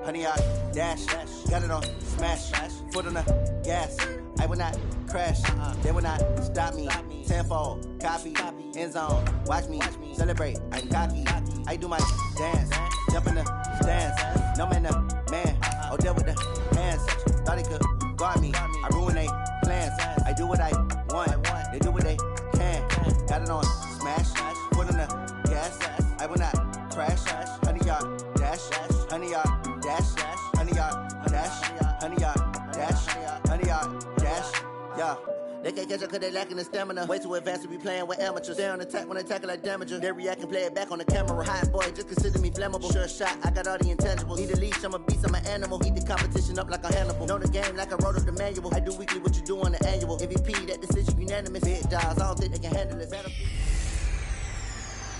100-yard dash. Got it on smash. Foot on the gas. I will not crash. They will not stop me. Tenfold, copy, end zone. Watch me celebrate. I'm cocky. I do my dance. Jump in the stands. No man, the man. Oh, deal with the hands. Thought he could guard me. I ruin they plans. I do what I want. They do what they can. Got it on smash. Foot on the gas. I will not crash. 100-yard dash. 100-yard dash. 100-yard dash. 100-yard dash. 100-yard dash. Yeah. They can't catch up cause they lacking the stamina. Way too advanced to be playing with amateurs. Stay on attack when they tackle like damager. They react and play it back on the camera. Hot boy, just consider me flammable. Sure shot, I got all the intangibles. Need a leash, I'm a beast, I'm an animal. Heat the competition up like a Hannibal. Know the game like I wrote up the manual. I do weekly what you do on the annual. MVP, that decision unanimous. Big dogs, I don't think they can handle it.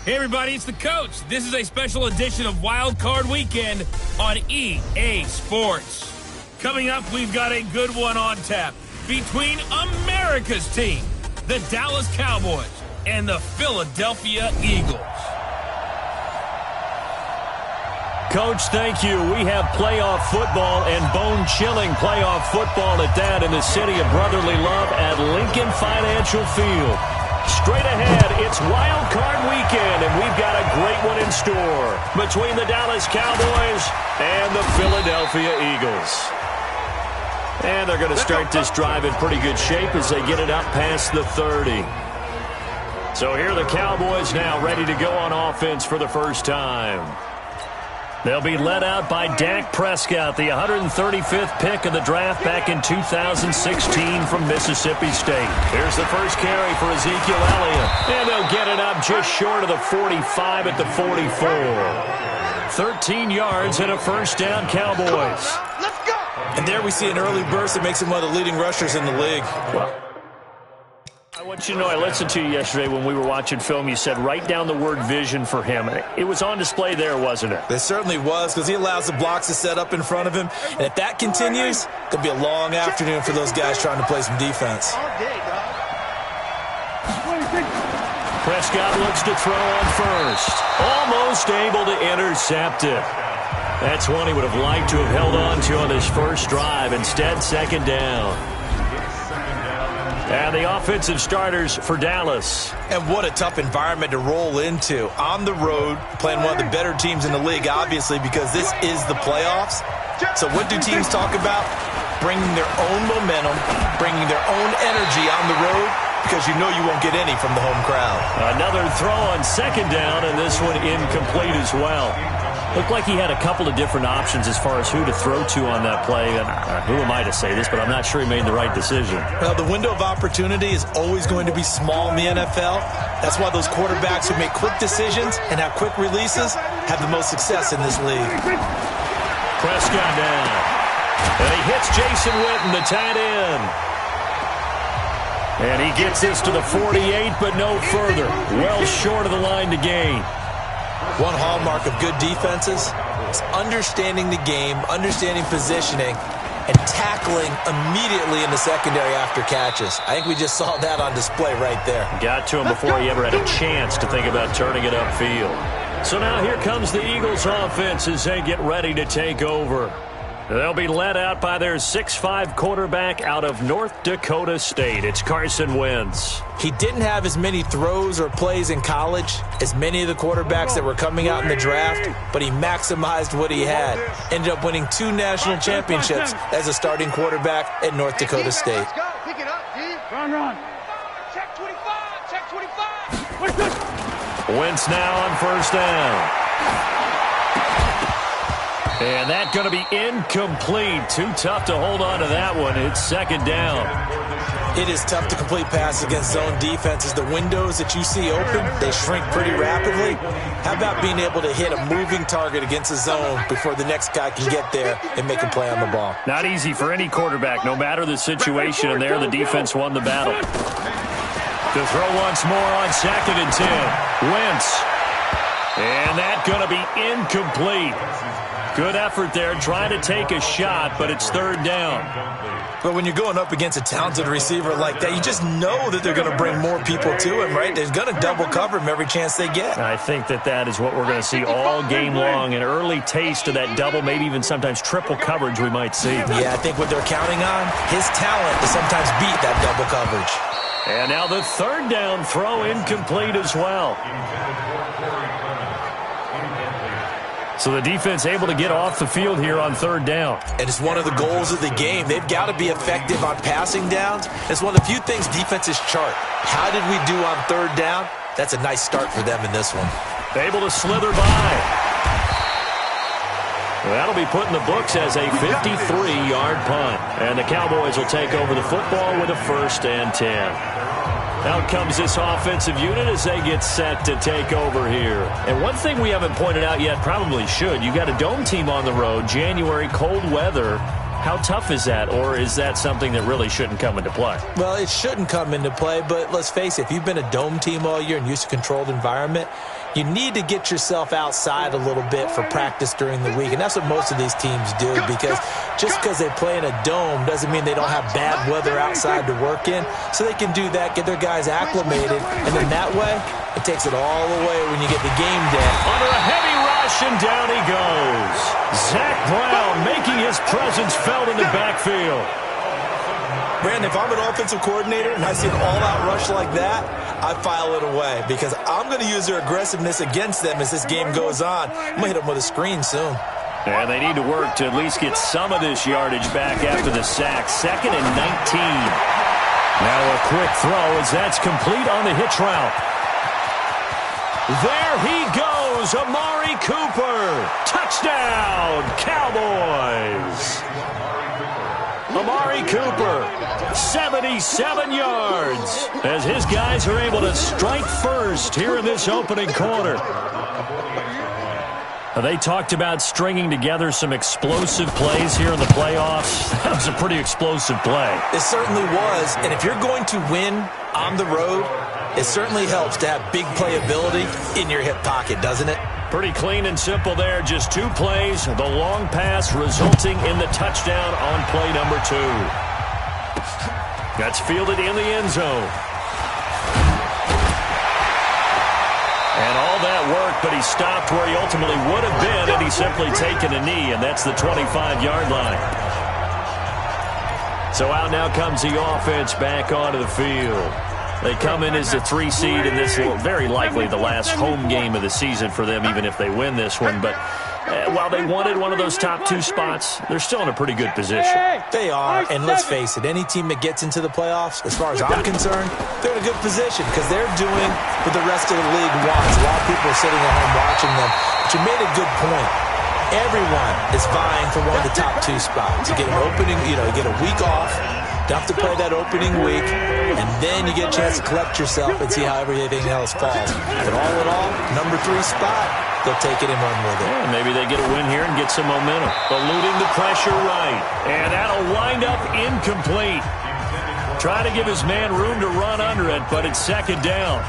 Hey everybody, it's the coach. This is a special edition of Wild Card Weekend on EA Sports. Coming up, we've got a good one on tap between America's team, the Dallas Cowboys, and the Philadelphia Eagles. Coach, thank you. We have playoff football and bone-chilling playoff football at that in the city of brotherly love at Lincoln Financial Field. Straight ahead, it's Wild Card Weekend, and we've got a great one in store between the Dallas Cowboys and the Philadelphia Eagles. And they're going to start this drive in pretty good shape as they get it up past the 30. So here are the Cowboys now ready to go on offense for the first time. They'll be led out by Dak Prescott, the 135th pick of the draft back in 2016 from Mississippi State. Here's the first carry for Ezekiel Elliott. And they'll get it up just short of the 45 at the 44. 13 yards and a first down, Cowboys. Let's go! And there we see an early burst that makes him one of the leading rushers in the league. Well, I want you to know I listened to you yesterday when we were watching film. You said write down the word vision for him. It was on display there, wasn't it? It certainly was, because he allows the blocks to set up in front of him. And if that continues, it'll be a long afternoon for those guys trying to play some defense. Prescott looks to throw on first. Almost able to intercept it. That's one he would have liked to have held on to on his first drive. Instead, second down. And the offensive starters for Dallas. And what a tough environment to roll into. On the road, playing one of the better teams in the league, obviously, because this is the playoffs. So what do teams talk about? Bringing their own momentum, bringing their own energy on the road, because you know you won't get any from the home crowd. Another throw on second down, and this one incomplete as well. Looked like he had a couple of different options as far as who to throw to on that play. And who am I to say this, but I'm not sure he made the right decision. Well, the window of opportunity is always going to be small in the NFL. That's why those quarterbacks who make quick decisions and have quick releases have the most success in this league. Prescott down. And he hits Jason Witten, the tight end. And he gets this to the 48, but no further. Well short of the line to gain. One hallmark of good defenses is understanding the game, understanding positioning, and tackling immediately in the secondary after catches. I think we just saw that on display right there. Got to him before he ever had a chance to think about turning it upfield. So now here comes the Eagles offense as they get ready to take over. They'll be led out by their 6'5" quarterback out of North Dakota State. It's Carson Wentz. He didn't have as many throws or plays in college as many of the quarterbacks that were coming out in the draft, but he maximized what he had. Ended up winning 2 national championships as a starting quarterback at North Dakota State. Pick it up, D. Run. Check 25, check 25. Wentz now on first down. And that's going to be incomplete. Too tough to hold on to that one. It's second down. It is tough to complete passes against zone defenses. The windows that you see open, they shrink pretty rapidly. How about being able to hit a moving target against a zone before the next guy can get there and make a play on the ball? Not easy for any quarterback, no matter the situation. And there, the defense won the battle. To throw once more on second and 10. Wentz. And that's going to be incomplete. Good effort there, trying to take a shot, but it's third down. But when you're going up against a talented receiver like that, you just know that they're going to bring more people to him, right? They're going to double cover him every chance they get. I think that is what we're going to see all game long, an early taste of that double, maybe even sometimes triple coverage we might see. Yeah, I think what they're counting on, his talent to sometimes beat that double coverage. And now the third down throw incomplete as well. So the defense able to get off the field here on third down. And it's one of the goals of the game. They've got to be effective on passing downs. It's one of the few things defenses chart. How did we do on third down? That's a nice start for them in this one. Able to slither by. That'll be put in the books as a 53-yard punt. And the Cowboys will take over the football with a 1st and 10. Out comes this offensive unit as they get set to take over here. And one thing we haven't pointed out yet, probably should, you got a dome team on the road, January, cold weather. How tough is that, or is that something that really shouldn't come into play? Well, it shouldn't come into play, but let's face it, if you've been a dome team all year and used to a controlled environment, you need to get yourself outside a little bit for practice during the week, and that's what most of these teams do, because just because they play in a dome doesn't mean they don't have bad weather outside to work in, so they can do that, get their guys acclimated, and then that way, it takes it all away when you get the game day. Under a heavy rush, and down he goes. Zach Brown making his presence felt in the backfield. Brandon, if I'm an offensive coordinator and I see an all-out rush like that, I file it away because I'm going to use their aggressiveness against them as this game goes on. I'm going to hit them with a screen soon. And they need to work to at least get some of this yardage back after the sack. 2nd and 19. Now a quick throw as that's complete on the hitch route. There he goes, Amari Cooper. Touchdown, Cowboys. Amari Cooper, 77 yards, as his guys are able to strike first here in this opening quarter. They talked about stringing together some explosive plays here in the playoffs. That was a pretty explosive play. It certainly was, and if you're going to win on the road, it certainly helps to have big playability in your hip pocket, doesn't it? Pretty clean and simple there. Just 2 plays. The long pass resulting in the touchdown on play number 2. That's fielded in the end zone. And all that work, but he stopped where he ultimately would have been, and he's simply taken a knee, and that's the 25-yard line. So out now comes the offense back onto the field. They come in as the 3 seed, and this will very likely the last home game of the season for them, even if they win this one. But while they wanted one of those top 2 spots, they're still in a pretty good position. They are, and let's face it, any team that gets into the playoffs, as far as I'm concerned, they're in a good position because they're doing what the rest of the league wants. A lot of people are sitting at home watching them, but you made a good point. Everyone is vying for one of the top 2 spots. You get an opening, you get a week off. Don't have to play that opening week, and then you get a chance to collect yourself and see how everything else falls. But all in all, number 3 spot, they'll take it and run with it. Yeah, maybe they get a win here and get some momentum. Eluding the pressure right, and that'll wind up incomplete. Trying to give his man room to run under it, but it's 2nd down.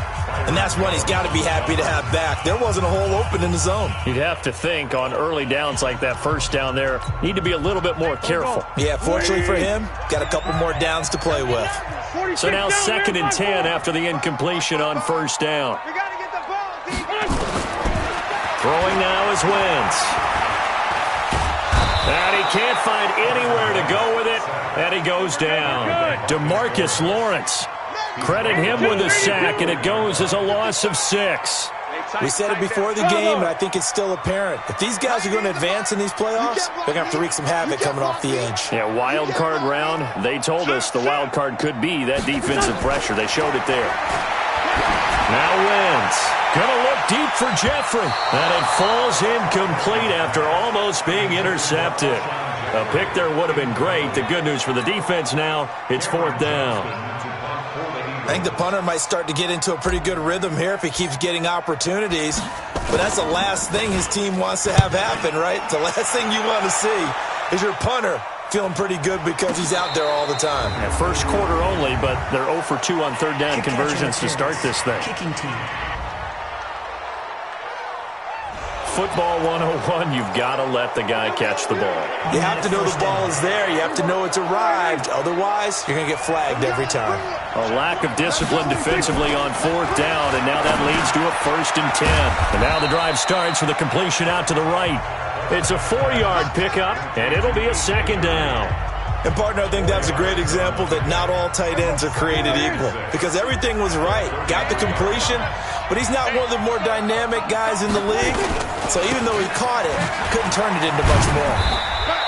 And that's one he's got to be happy to have back. There wasn't a hole open in the zone. You'd have to think on early downs like that first down there, need to be a little bit more careful. Yeah, fortunately for him, got a couple more downs to play with. So now 2nd and 10 after the incompletion on first down. Throwing now is Wentz. And he can't find anywhere to go with it, and he goes down. DeMarcus Lawrence. Credit him with a sack, and it goes as a loss of 6. We said it before the game, and I think it's still apparent. If these guys are going to advance in these playoffs, they're going to have to wreak some havoc coming off the edge. Yeah, wild card round. They told us the wild card could be that defensive pressure. They showed it there. Now Wentz. Going to look deep for Jeffrey. And it falls incomplete after almost being intercepted. A pick there would have been great. The good news for the defense now, it's 4th down. I think the punter might start to get into a pretty good rhythm here if he keeps getting opportunities. But that's the last thing his team wants to have happen, right? The last thing you want to see is your punter feeling pretty good because he's out there all the time. Yeah, first quarter only, but they're 0 for 2 on 3rd down conversions to start this thing. football 101, you've got to let the guy catch the ball. You have to know the ball is there. You have to know it's arrived. Otherwise, you're going to get flagged every time. A lack of discipline defensively on 4th down, and now that leads to a 1st and 10. And now the drive starts with a completion out to the right. It's a 4-yard pickup, and it'll be a 2nd down. And, partner, I think that's a great example that not all tight ends are created equal because everything was right. Got the completion, but he's not one of the more dynamic guys in the league. So even though he caught it, couldn't turn it into much more.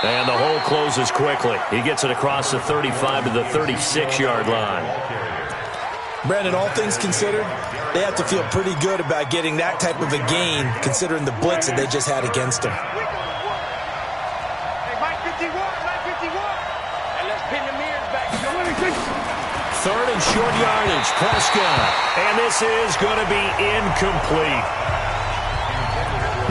And the hole closes quickly. He gets it across the 35 to the 36-yard line. Brandon, all things considered, they have to feel pretty good about getting that type of a gain considering the blitz that they just had against them. Third and short yardage, Prescott. And this is going to be incomplete.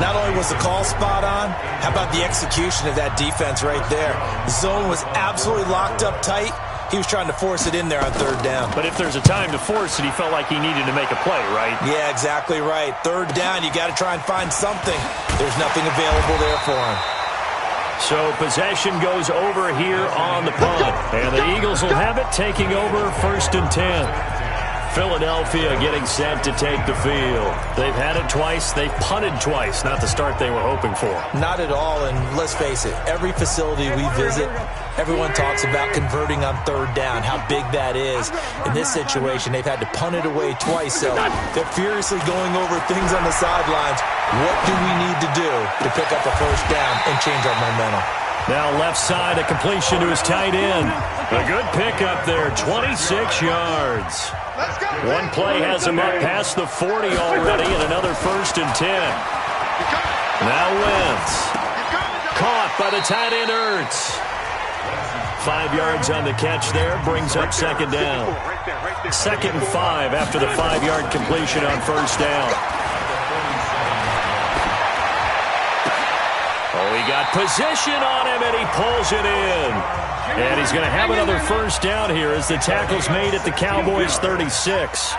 Not only was the call spot on, how about the execution of that defense right there? The zone was absolutely locked up tight. He was trying to force it in there on 3rd down. But if there's a time to force it, he felt like he needed to make a play, right? Yeah, exactly right. 3rd down, you got to try and find something. There's nothing available there for him. So possession goes over here on the punt. And the Eagles will have it, taking over 1st and 10. Philadelphia getting set to take the field. They've had it twice. They've punted twice. Not the start they were hoping for. Not at all, and let's face it, every facility we visit, everyone talks about converting on 3rd down, how big that is. In this situation, they've had to punt it away twice, so they're furiously going over things on the sidelines. What do we need to do to pick up a 1st down and change our momentum? Now left side, a completion to his tight end. A good pickup there, 26 yards. One play has him up past the 40 already, and another 1st and 10. Now Wentz. Caught by the tight end Ertz. 5 yards on the catch there, brings up 2nd down. 2nd and 5 after the 5-yard completion on 1st down. Oh, he got position on him, and he pulls it in. And he's going to have another 1st down here as the tackle's made at the Cowboys' 36.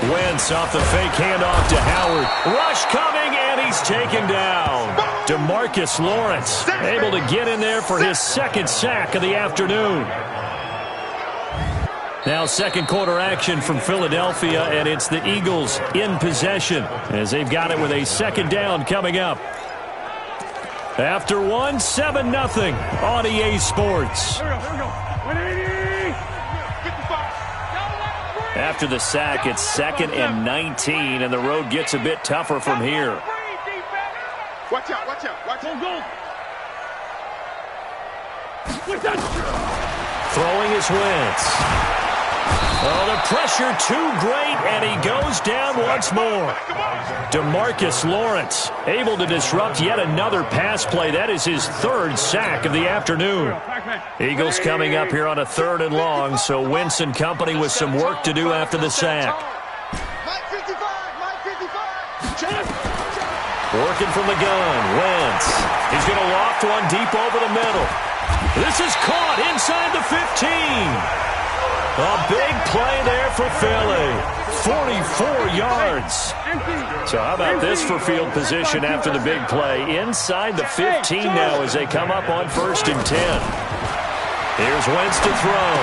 Wentz off the fake handoff to Howard. Rush coming, and he's taken down. DeMarcus Lawrence able to get in there for his 2nd sack of the afternoon. Now 2nd quarter action from Philadelphia, and it's the Eagles in possession as they've got it with a 2nd down coming up. After 7-0 on EA Sports. After the sack, it's 2nd and 19, and the road gets a bit tougher from here. Watch out, watch out, watch out. Throwing is Wentz. Oh, the pressure too great, and he goes down once more. DeMarcus Lawrence able to disrupt yet another pass play. That is his 3rd sack of the afternoon. Eagles coming up here on a 3rd and long, so Wentz and company with some work to do after the sack. Working from the gun, Wentz. He's going to loft one deep over the middle. This is caught inside the 15. A big play there for Philly. 44 yards. So how about this for field position after the big play? Inside the 15 now as they come up on 1st and 10. Here's Wentz to throw.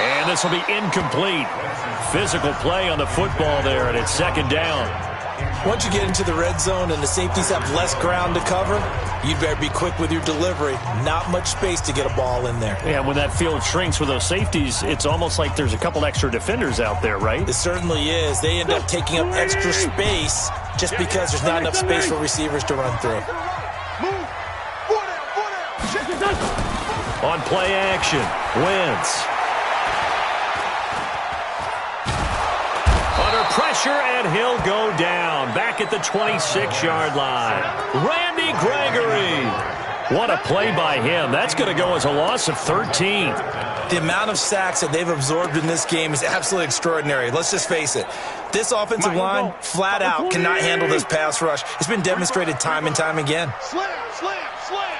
And this will be incomplete. Physical play on the football there, and it's 2nd down. Once you get into the red zone and the safeties have less ground to cover, you'd better be quick with your delivery. Not much space to get a ball in there. Yeah, when that field shrinks with those safeties, it's almost like there's a couple extra defenders out there, right? It certainly is. They end up taking up extra space just because there's not enough space for receivers to run through. On play action, Wentz. Pressure, and he'll go down. Back at the 26-yard line. Randy Gregory. What a play by him. That's going to go as a loss of 13. The amount of sacks that they've absorbed in this game is absolutely extraordinary. Let's just face it. This offensive line, flat out, cannot handle this pass rush. It's been demonstrated time and time again. Slam, slam, slam.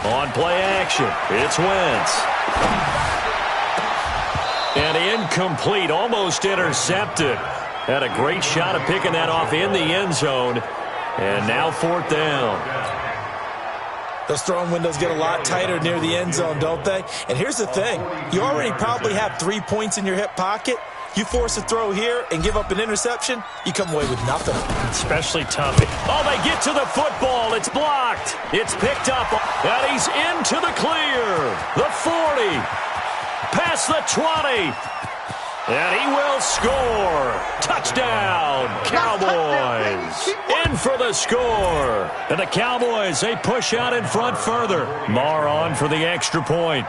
On play action, it's Wentz. And And incomplete, almost intercepted. Had a great shot of picking that off in the end zone. And now 4th down. Those throwing windows get a lot tighter near the end zone, don't they? And here's the thing. You already probably have 3 points in your hip pocket. You force a throw here and give up an interception, you come away with nothing. Especially tough. Oh, they get to the football. It's blocked. It's picked up. And he's into the clear. The 40. Past the 20. And he will score. Touchdown, Cowboys. In for the score. And the Cowboys, they push out in front further. Marr on for the extra point.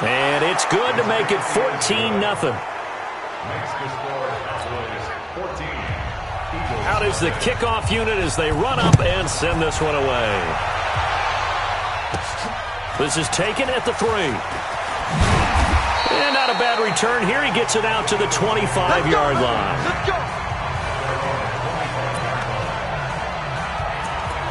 And it's good to make it 14-0. Out is the kickoff unit as they run up and send this one away. This is taken at the 3. And not a bad return here. He gets it out to the 25-yard line. Let's go.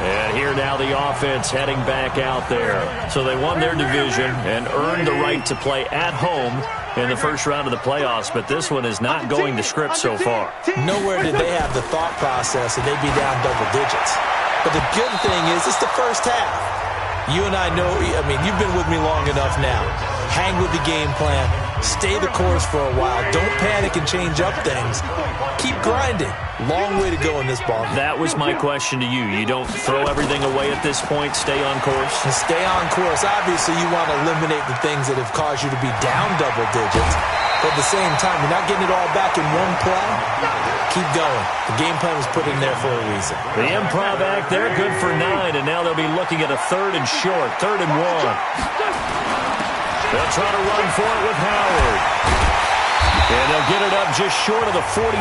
And here now the offense heading back out there. So they won their division and earned the right to play at home in the first round of the playoffs. But this one is not going to script so far. Nowhere did they have the thought process that they'd be down double digits. But the good thing is it's the first half. You and I know, I mean, you've been with me long enough now. Hang with the game plan. Stay the course for a while. Don't panic and change up things. Keep grinding. Long way to go in this ball game. That was my question to you. You don't throw everything away at this point. Stay on course. And stay on course. Obviously, you want to eliminate the things that have caused you to be down double digits. But at the same time, you're not getting it all back in one play. Keep going. The game plan was put in there for a reason. The improv act, they're good for 9, and now they'll be looking at a 3rd and short, 3rd and 1. They'll try to run for it with Howard. And they'll get it up just short of the 45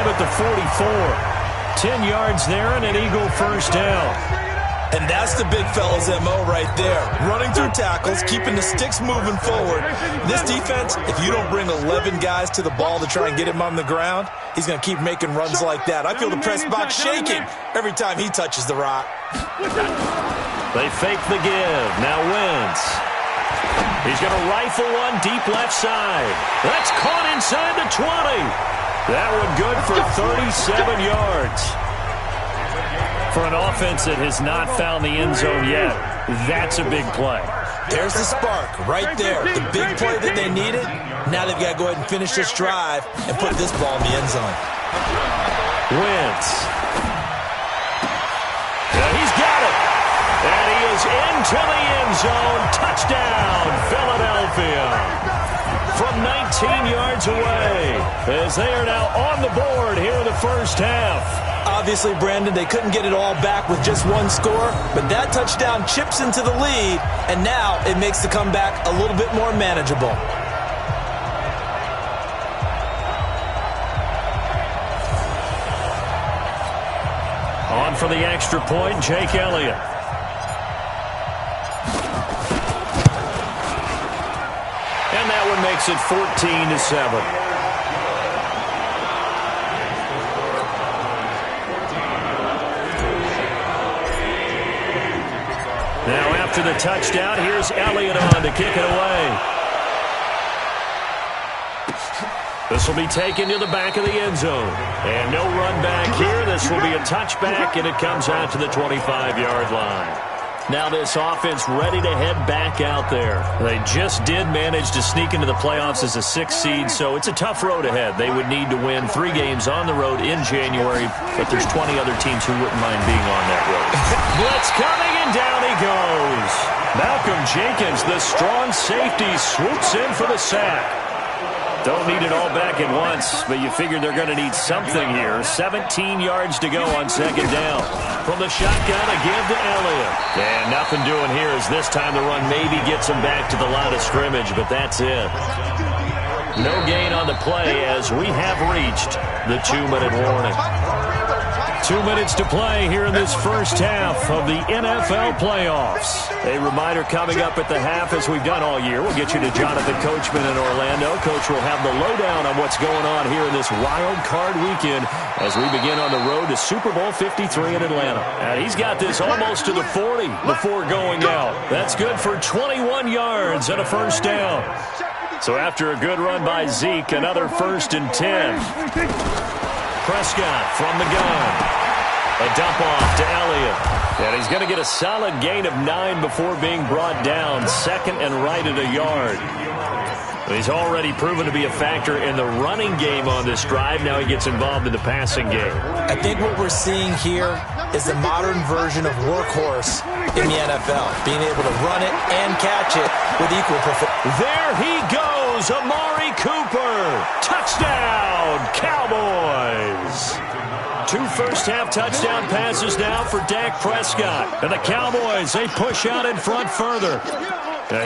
at the 44. 10 yards there and an Eagle first down. And that's the big fella's MO right there. Running through tackles, keeping the sticks moving forward. This defense, if you don't bring 11 guys to the ball to try and get him on the ground, he's going to keep making runs like that. I feel the press box shaking every time he touches the rock. They fake the give. Now Wentz. He's going to rifle one deep left side. That's caught inside the 20. That one good for 37 yards. For an offense that has not found the end zone yet, that's a big play. There's the spark right there. The big play that they needed. Now they've got to go ahead and finish this drive and put this ball in the end zone. Wentz. Yeah, he's got it. And he is into the end zone. Touchdown, Philadelphia. From 19 yards away, as they are now on the board here in the first half. Obviously, Brandon, they couldn't get it all back with just one score, but that touchdown chips into the lead, and now it makes the comeback a little bit more manageable. On for the extra point, Jake Elliott. And that one makes it 14-7. Now after the touchdown, here's Elliott on to kick it away. This will be taken to the back of the end zone. And no run back here. This will be a touchback, and it comes out to the 25-yard line. Now this offense ready to head back out there. They just did manage to sneak into the playoffs as a 6th seed, so it's a tough road ahead. They would need to win 3 games on the road in January, but there's 20 other teams who wouldn't mind being on that road. Blitz coming, and down he goes. Malcolm Jenkins, the strong safety, swoops in for the sack. Don't need it all back at once, but you figure they're going to need something here. 17 yards to go on 2nd down. From the shotgun, a give to Elliott. And nothing doing here as this time the run maybe gets him back to the line of scrimmage, but that's it. No gain on the play as we have reached the 2-minute warning. 2 minutes to play here in this first half of the NFL playoffs. A reminder coming up at the half, as we've done all year. We'll get you to Jonathan Coachman in Orlando. Coach will have the lowdown on what's going on here in this wild card weekend as we begin on the road to Super Bowl 53 in Atlanta. And he's got this almost to the 40 before going out. That's good for 21 yards and a first down. So after a good run by Zeke, another 1st and 10. Prescott from the gun. A dump off to Elliott. And he's going to get a solid gain of 9 before being brought down. 2nd and right at a yard. He's already proven to be a factor in the running game on this drive. Now he gets involved in the passing game. I think what we're seeing here is the modern version of workhorse in the NFL. Being able to run it and catch it with equal performance. There he goes, Amari Cooper. Touchdown, Cowboys. 2 first-half touchdown passes now for Dak Prescott. And the Cowboys, they push out in front further.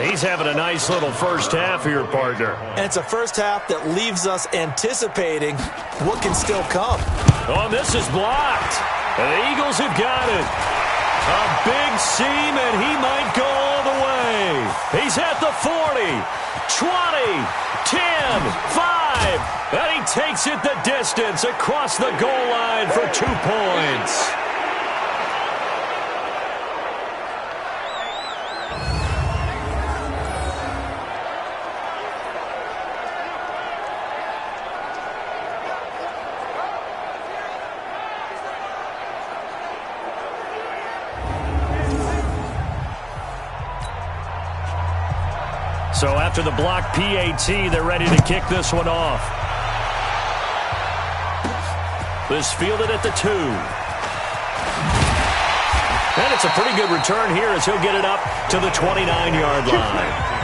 He's having a nice little first half here, partner. And it's a first half that leaves us anticipating what can still come. Oh, this is blocked. And the Eagles have got it. A big seam, and he might go all the way. He's at the 40, 20, 10, 5. And he takes it the distance across the goal line for 2 points. So after the block PAT, they're ready to kick this one off. This fielded at the 2. And it's a pretty good return here as he'll get it up to the 29-yard line.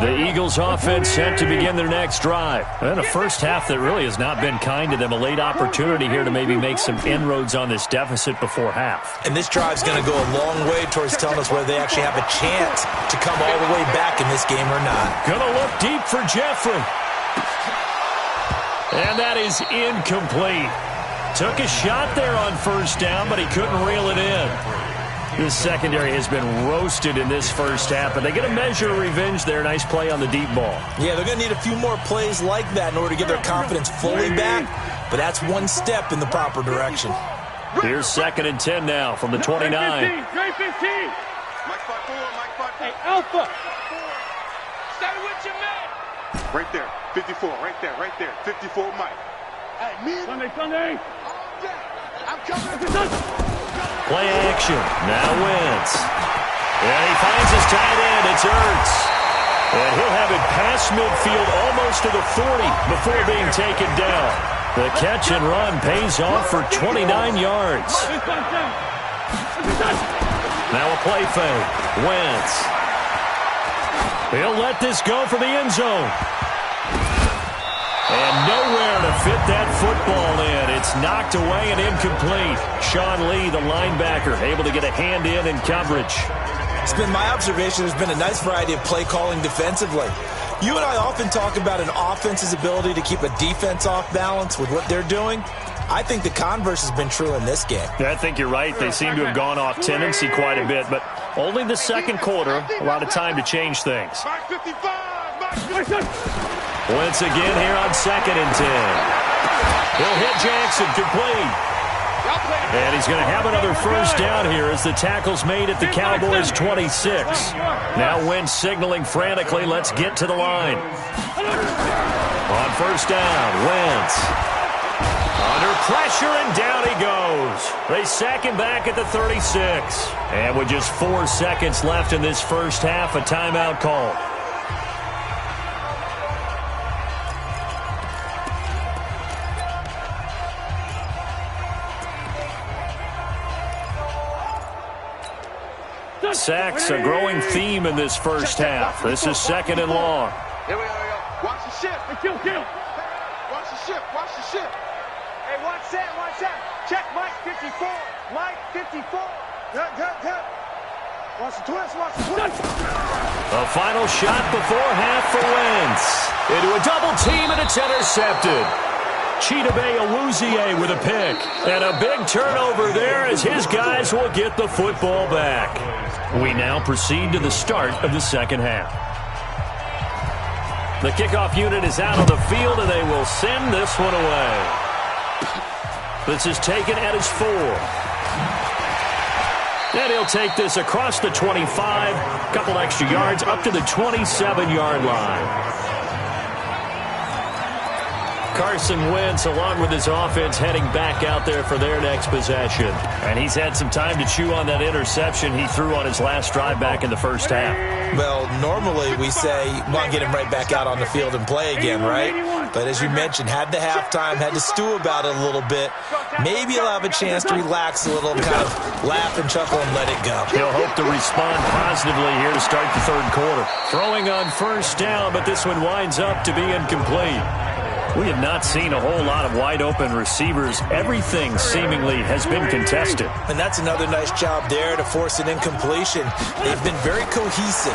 The Eagles offense set to begin their next drive. And a first half that really has not been kind to them. A late opportunity here to maybe make some inroads on this deficit before half. And this drive's going to go a long way towards telling us whether they actually have a chance to come all the way back in this game or not. Gonna look deep for Jeffrey. And that is incomplete. Took a shot there on first down, but he couldn't reel it in. This secondary has been roasted in this first half, but they get a measure of revenge there. Nice play on the deep ball. Yeah, they're going to need a few more plays like that in order to get their confidence fully back, but that's one step in the proper direction. Here's 2nd and 10 now from the 29. Trey 15. Mike 5-4, Hey, Alpha. Stay with your man. Right there, 54, right there, 54, Mike. Hey, man. Sunday. I'm coming. Play action. Now Wentz. And he finds his tight end. It's Ertz. And he'll have it past midfield almost to the 40 before being taken down. The catch and run pays off for 29 yards. Now a play fake. Wentz. He'll let this go for the end zone. And nowhere to fit that football in. It's knocked away and incomplete. Sean Lee, the linebacker, able to get a hand in coverage. It's been my observation there's been a nice variety of play calling defensively. You and I often talk about an offense's ability to keep a defense off balance with what they're doing. I think the converse has been true in this game. Yeah, I think you're right. They seem to have gone off tendency quite a bit, but only the second quarter, a lot of time to change things. Once again here on 2nd and 10. He'll hit Jackson, complete. And he's going to have another first down here as the tackle's made at the Cowboys' 26. Now Wentz signaling frantically, let's get to the line. On first down, Wentz. Under pressure, and down he goes. They sack him back at the 36. And with just 4 seconds left in this first half, a timeout call. Sacks, a growing theme in this first half. This is 2nd and long. Here we go. Watch the ship. Kill. Watch the ship. Hey, Hey, watch that, watch that. Check Mike 54. Mike 54. Good. Watch the twist, watch the twist. A final shot before half for Wentz. Into a double team, and it's intercepted. Chidobe Awuzie with a pick. And a big turnover there as his guys will get the football back. We now proceed to the start of the second half. The kickoff unit is out on the field, and they will send this one away. This is taken at his 4. And he'll take this across the 25, couple extra yards up to the 27-yard line. Carson Wentz, along with his offense, heading back out there for their next possession. And he's had some time to chew on that interception he threw on his last drive back in the first half. Well, normally we say, want to get him right back out on the field and play again, right? But as you mentioned, had the halftime, had to stew about it a little bit. Maybe he'll have a chance to relax a little, kind of laugh and chuckle and let it go. He'll hope to respond positively here to start the third quarter. Throwing on first down, but this one winds up to be incomplete. We have not seen a whole lot of wide-open receivers. Everything seemingly has been contested. And that's another nice job there to force an incompletion. They've been very cohesive,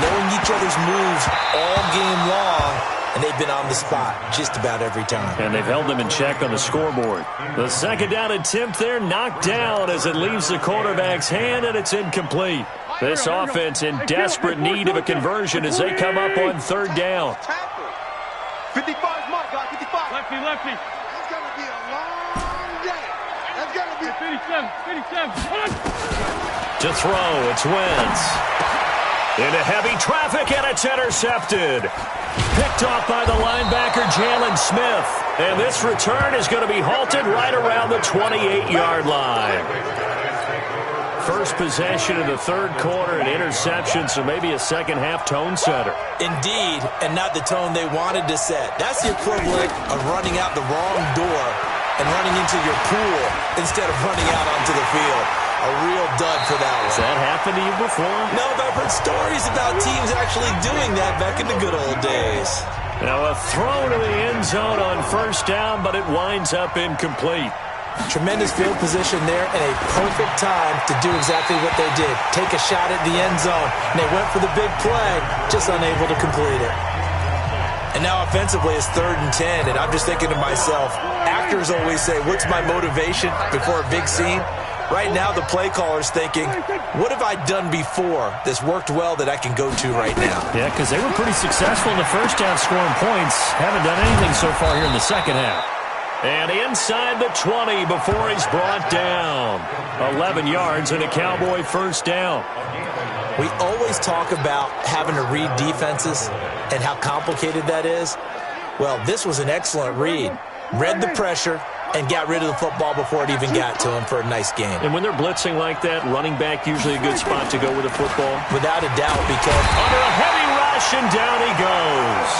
knowing each other's moves all game long, and they've been on the spot just about every time. And they've held them in check on the scoreboard. The second down attempt there knocked down as it leaves the quarterback's hand, and it's incomplete. This offense in desperate need of a conversion as they come up on third down. 55's Mike, guys, 55. Lefty. It's going to be a long day. It's going to be 57. To throw, it's Wentz. Into heavy traffic, and it's intercepted. Picked off by the linebacker, Jalen Smith. And this return is going to be halted right around the 28-yard line. First possession of the third quarter, an interception, so maybe a second-half tone setter. Indeed, and not the tone they wanted to set. That's the equivalent of running out the wrong door and running into your pool instead of running out onto the field. A real dud for that one. Has that happened to you before? No, but I've heard stories about teams actually doing that back in the good old days. Now a throw to the end zone on first down, but it winds up incomplete. Tremendous field position there and a perfect time to do exactly what they did. Take a shot at the end zone. And they went for the big play, just unable to complete it. And now offensively it's 3rd and 10, and I'm just thinking to myself, actors always say, what's my motivation before a big scene? Right now the play caller's thinking, what have I done before that's worked well that I can go to right now? Yeah, because they were pretty successful in the first half scoring points. Haven't done anything so far here in the second half. And inside the 20 before he's brought down. 11 yards and a Cowboy first down. We always talk about having to read defenses and how complicated that is. Well, this was an excellent read. Read the pressure and got rid of the football before it even got to him for a nice game. And when they're blitzing like that, running back usually a good spot to go with the football. Without a doubt, because under a heavy rush, and down he goes.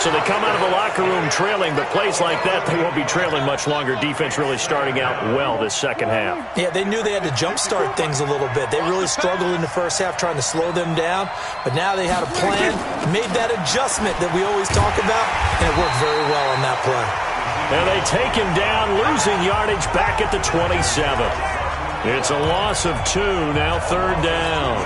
So they come out of the locker room trailing, but plays like that, they won't be trailing much longer. Defense really starting out well this second half. Yeah, they knew they had to jumpstart things a little bit. They really struggled in the first half trying to slow them down, but now they had a plan, made that adjustment that we always talk about, and it worked very well on that play. And they take him down, losing yardage back at the 27. It's a loss of 2, now 3rd down.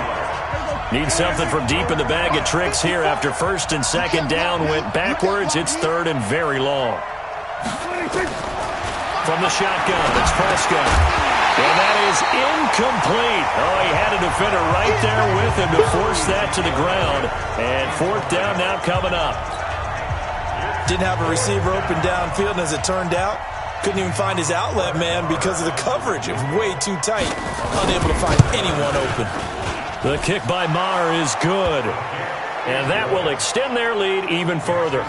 Need something from deep in the bag of tricks here after first and second down went backwards. It's 3rd and very long. From the shotgun, it's Prescott. And that is incomplete. Oh, he had a defender right there with him to force that to the ground. And 4th down now coming up. Didn't have a receiver open downfield, and as it turned out, couldn't even find his outlet man because of the coverage. It was way too tight. Unable to find anyone open. The kick by Maher is good. And that will extend their lead even further.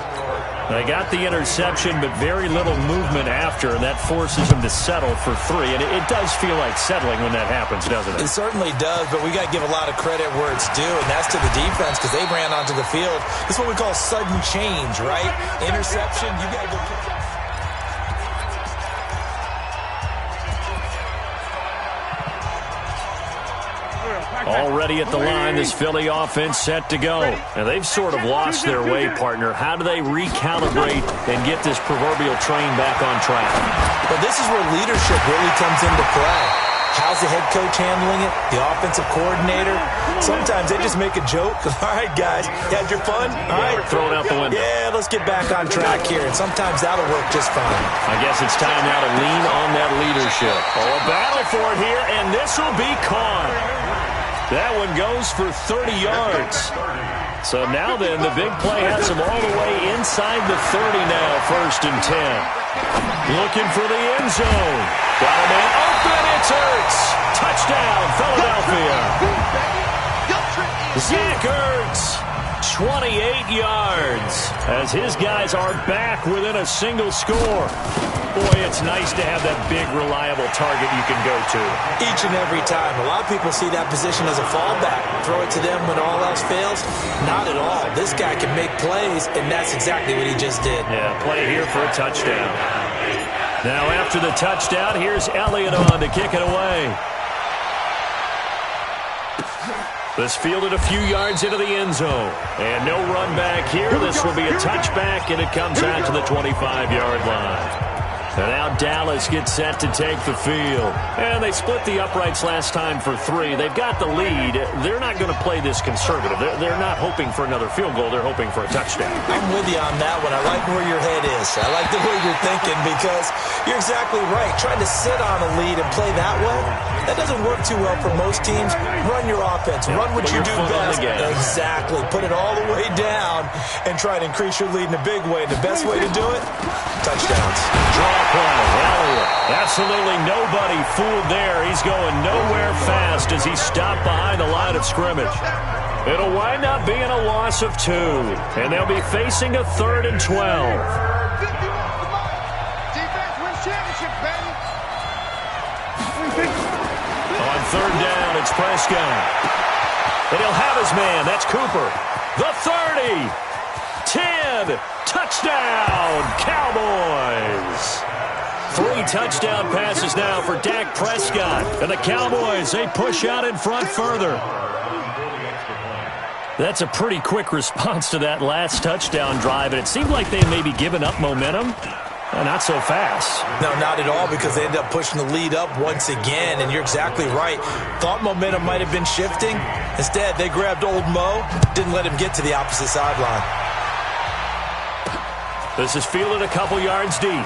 They got the interception, but very little movement after, and that forces them to settle for 3. And it does feel like settling when that happens, doesn't it? It certainly does, but we got to give a lot of credit where it's due, and that's to the defense because they ran onto the field. This is what we call sudden change, right? Interception, you got to go kick it. Already at the line, this Philly offense set to go. And they've sort of lost their way, partner. How do they recalibrate and get this proverbial train back on track? But this is where leadership really comes into play. How's the head coach handling it? The offensive coordinator? Sometimes they just make a joke. All right, guys, you had your fun? All right. Throw it out the window. Yeah, let's get back on track here. And sometimes that'll work just fine. I guess it's time now to lean on that leadership. Oh, a battle for it here, and this will be caught. That one goes for 30 yards. So now then, the big play has him all the way inside the 30 now, 1st and 10. Looking for the end zone. Got a man open, it's Ertz. Touchdown, Philadelphia. Zach Ertz, 28 yards, as his guys are back within a single score. Boy, it's nice to have that big, reliable target you can go to. Each and every time. A lot of people see that position as a fallback. Throw it to them when all else fails. Not at all. This guy can make plays, and that's exactly what he just did. Yeah, play here for a touchdown. Now after the touchdown, here's Elliott on to kick it away. This fielded a few yards into the end zone. And no run back here. This will be a touchback, and it comes out to the 25-yard line. And now Dallas gets set to take the field. And they split the uprights last time for 3. They've got the lead. They're not going to play this conservative. They're not hoping for another field goal. They're hoping for a touchdown. I'm with you on that one. I like where your head is. I like the way you're thinking because you're exactly right. Trying to sit on a lead and play that way, that doesn't work too well for most teams. Run your offense. Run what you do best. Exactly. Put it all the way down and try to increase your lead in a big way. The best way to do it, touchdowns. Draw play. Elliott. Absolutely nobody fooled there. He's going nowhere fast as he's stopped behind the line of scrimmage. It'll wind up being a loss of 2. And they'll be facing a 3rd and 12. Defense wins championships, baby. On 3rd down, it's Prescott. And he'll have his man. That's Cooper. The 30. 10. Touchdown, Cowboys. 3 touchdown passes now for Dak Prescott. And the Cowboys, they push out in front further. That's a pretty quick response to that last touchdown drive. And it seemed like they may be giving up momentum. Not so fast. No, not at all, because they ended up pushing the lead up once again, and you're exactly right. Thought momentum might have been shifting. Instead, they grabbed old Mo, didn't let him get to the opposite sideline. This is fielded a couple yards deep.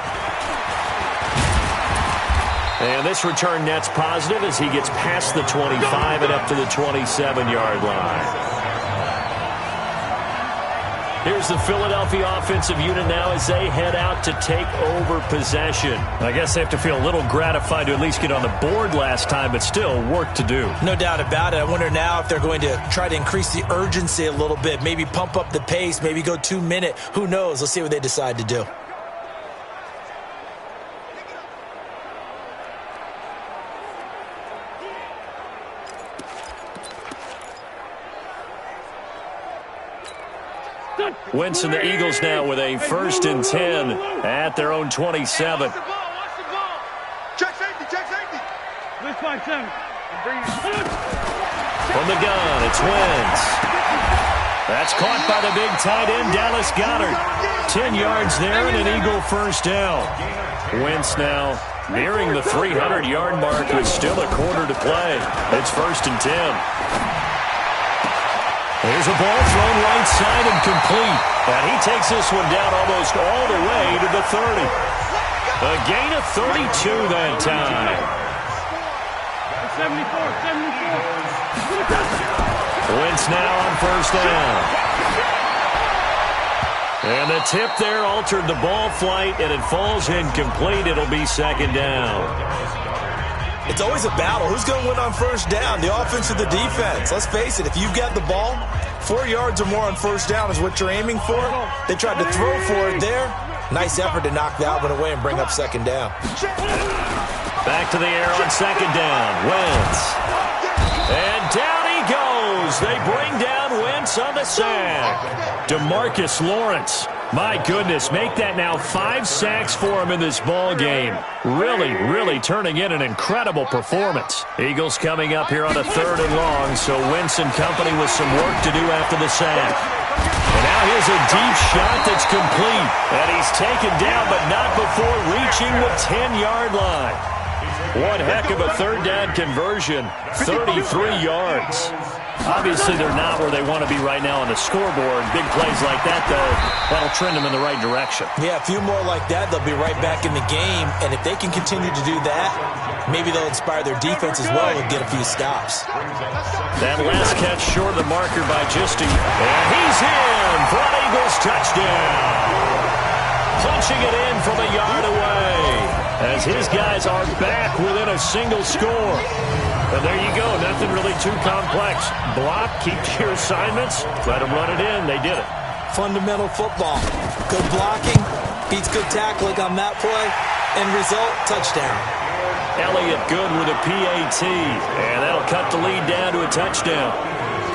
And this return net's positive as he gets past the 25 and up to the 27-yard line. Here's the Philadelphia offensive unit now as they head out to take over possession. I guess they have to feel a little gratified to at least get on the board last time, but still work to do. No doubt about it. I wonder now if they're going to try to increase the urgency a little bit, maybe pump up the pace, maybe go 2-minute. Who knows? Let's see what they decide to do. Wentz and the Eagles now with a 1st and 10 at their own 27. Watch the ball. Check safety. Let's fight them. From the gun, it's Wentz. That's caught by the big tight end, Dallas Goedert. 10 yards there and an Eagle 1st down. Wentz now nearing the 300-yard mark with still a quarter to play. It's 1st and 10. Here's a ball thrown right side and complete. And he takes this one down almost all the way to the 30. A gain of 32 that time. 74. Wentz now on 1st down. And the tip there altered the ball flight, and it falls incomplete. It'll be 2nd down. It's always a battle. Who's going to win on 1st down, the offense or the defense? Let's face it, if you've got the ball, 4 yards or more on 1st down is what you're aiming for. They tried to throw for it there. Nice effort to knock that one away and bring up 2nd down. Back to the air on 2nd down. Wentz. And down he goes. They bring down Wentz on the sack. DeMarcus Lawrence My goodness, make that now 5 sacks for him in this ball game. Really turning in an incredible performance. Eagles coming up here on a 3rd and long, so Wentz and company with some work to do after the sack. And now here's a deep shot that's complete. And he's taken down, but not before reaching the 10-yard line. One heck of a 3rd down conversion, 33 yards. Obviously, they're not where they want to be right now on the scoreboard. Big plays like that, though, that'll trend them in the right direction. Yeah, a few more like that, they'll be right back in the game. And if they can continue to do that, maybe they'll inspire their defense as well and get a few stops. That last catch short of the marker by Gisty. And he's in for an Eagles touchdown. Punching it in from a yard away as his guys are back within a single score. And there you go, nothing really too complex. Block, keep your assignments, let them run it in. They did it. Fundamental football. Good blocking, beats good tackling on that play, and result, touchdown. Elliott good with a PAT, and that'll cut the lead down to a touchdown.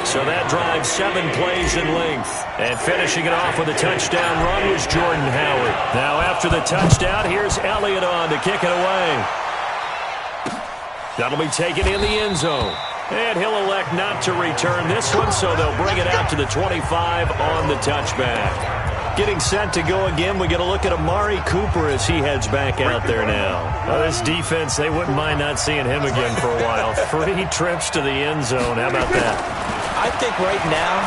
So that drives 7 plays in length. And finishing it off with a touchdown run was Jordan Howard. Now after the touchdown, here's Elliott on to kick it away. That'll be taken in the end zone. And he'll elect not to return this one, so they'll bring it out to the 25 on the touchback. Getting set to go again, we get a look at Amari Cooper as he heads back out there now. Well, this defense, they wouldn't mind not seeing him again for a while. 3 trips to the end zone. How about that? I think right now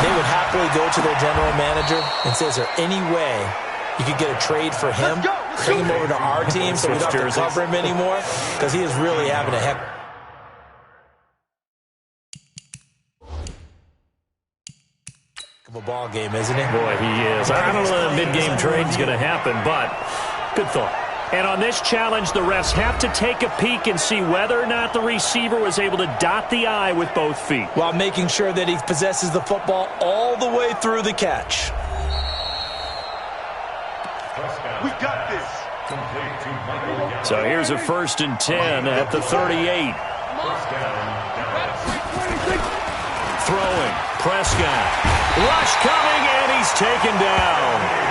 they would happily go to their general manager and say, is there any way you could get a trade for him, bring him over to our team so we don't have to cover him anymore? Because he is really having a heck of a ball game, isn't he? Boy, he is. I don't know if mid-game trade's going to happen, but good thought. And on this challenge, the refs have to take a peek and see whether or not the receiver was able to dot the I with both feet, while making sure that he possesses the football all the way through the catch. We got this. So here's a 1st and 10 at the 38. Throwing, Prescott. Rush coming, and he's taken down.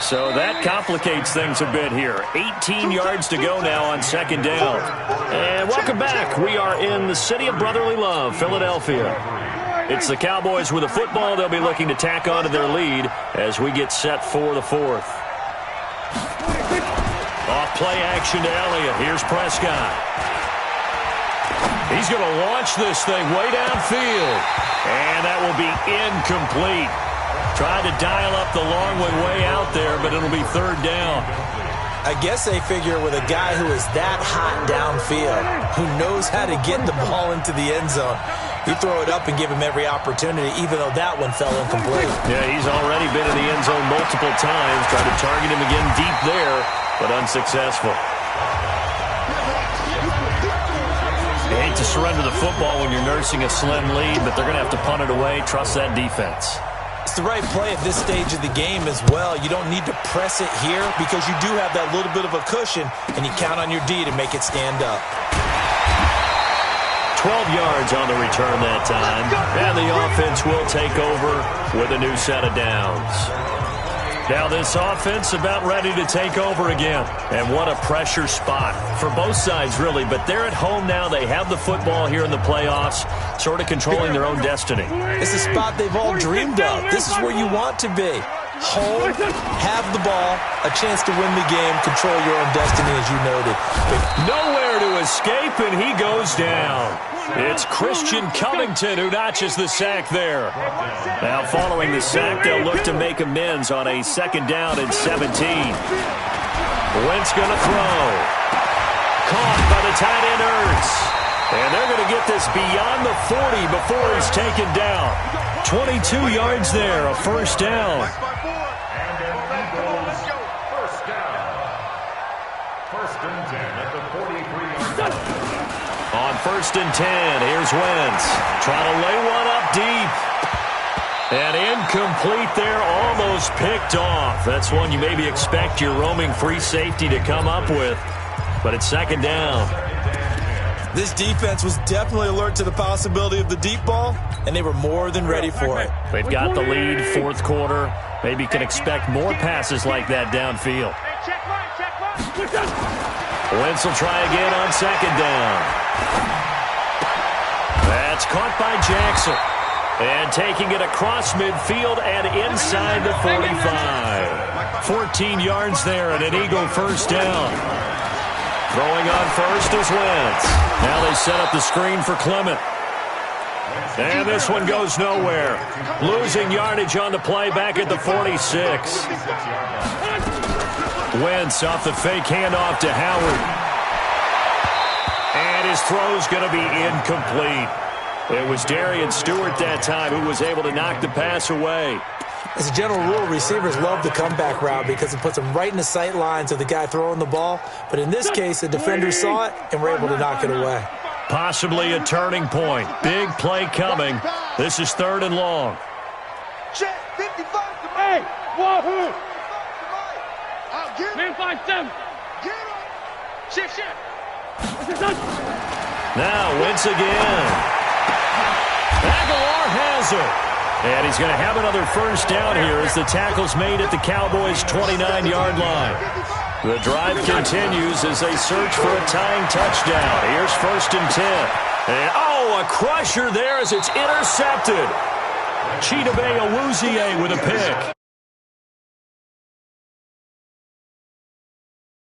So that complicates things a bit here. 18 yards to go now on 2nd down. And welcome back. We are in the city of brotherly love, Philadelphia. It's the Cowboys with a football. They'll be looking to tack on to their lead as we get set for the 4th. Off play action to Elliott. Here's Prescott. He's going to launch this thing way downfield. And that will be incomplete. Tried to dial up the long way out there, but it'll be 3rd down. I guess they figure with a guy who is that hot downfield, who knows how to get the ball into the end zone, you throw it up and give him every opportunity, even though that one fell incomplete. Yeah, he's already been in the end zone multiple times. Tried to target him again deep there, but unsuccessful. You hate to surrender the football when you're nursing a slim lead, but they're going to have to punt it away. Trust that defense. It's the right play at this stage of the game as well. You don't need to press it here because you do have that little bit of a cushion, and you count on your D to make it stand up. 12 yards on the return that time, and the offense will take over with a new set of downs. Now this offense about ready to take over again. And what a pressure spot for both sides, really. But they're at home now. They have the football here in the playoffs, sort of controlling their own destiny. It's a spot they've all dreamed of. This is where you want to be. Home, have the ball, a chance to win the game, control your own destiny, as you noted. Nowhere to escape, and he goes down. It's Christian Covington who notches the sack there. Now following the sack, they'll look to make amends on a 2nd down and 17. Wentz going to throw. Caught by the tight end Ertz. And they're going to get this beyond the 40 before he's taken down. 22 yards there, a 1st down. On 1st and 10, here's Wentz. Trying to lay one up deep. And incomplete there, almost picked off. That's one you maybe expect your roaming free safety to come up with. But it's 2nd down. This defense was definitely alert to the possibility of the deep ball, and they were more than ready for it. They've got the lead, fourth quarter. Maybe can expect more passes like that downfield. Wentz will try again on second down. That's caught by Jackson. And taking it across midfield and inside the 45. 14 yards there and an Eagle first down. Throwing on first is Wentz. Now they set up the screen for Clement. And this one goes nowhere. Losing yardage on the play back at the 46. Wentz off the fake handoff to Howard. And his throw's going to be incomplete. It was Darian Stewart that time who was able to knock the pass away. As a general rule, receivers love the comeback route because it puts them right in the sight lines of the guy throwing the ball. But in this case, the defender saw it and were able to knock it away. Possibly a turning point. Big play coming. This is 3rd and long. Check 55. Hey, wahoo! Man 5-7. Get him. Shift. Now Wentz again. Aguilar has it. And he's going to have another first down here as the tackle's made at the Cowboys' 29-yard line. The drive continues as they search for a tying touchdown. Here's 1st and 10. And, a crusher there as it's intercepted. Chidobe Awuzie with a pick.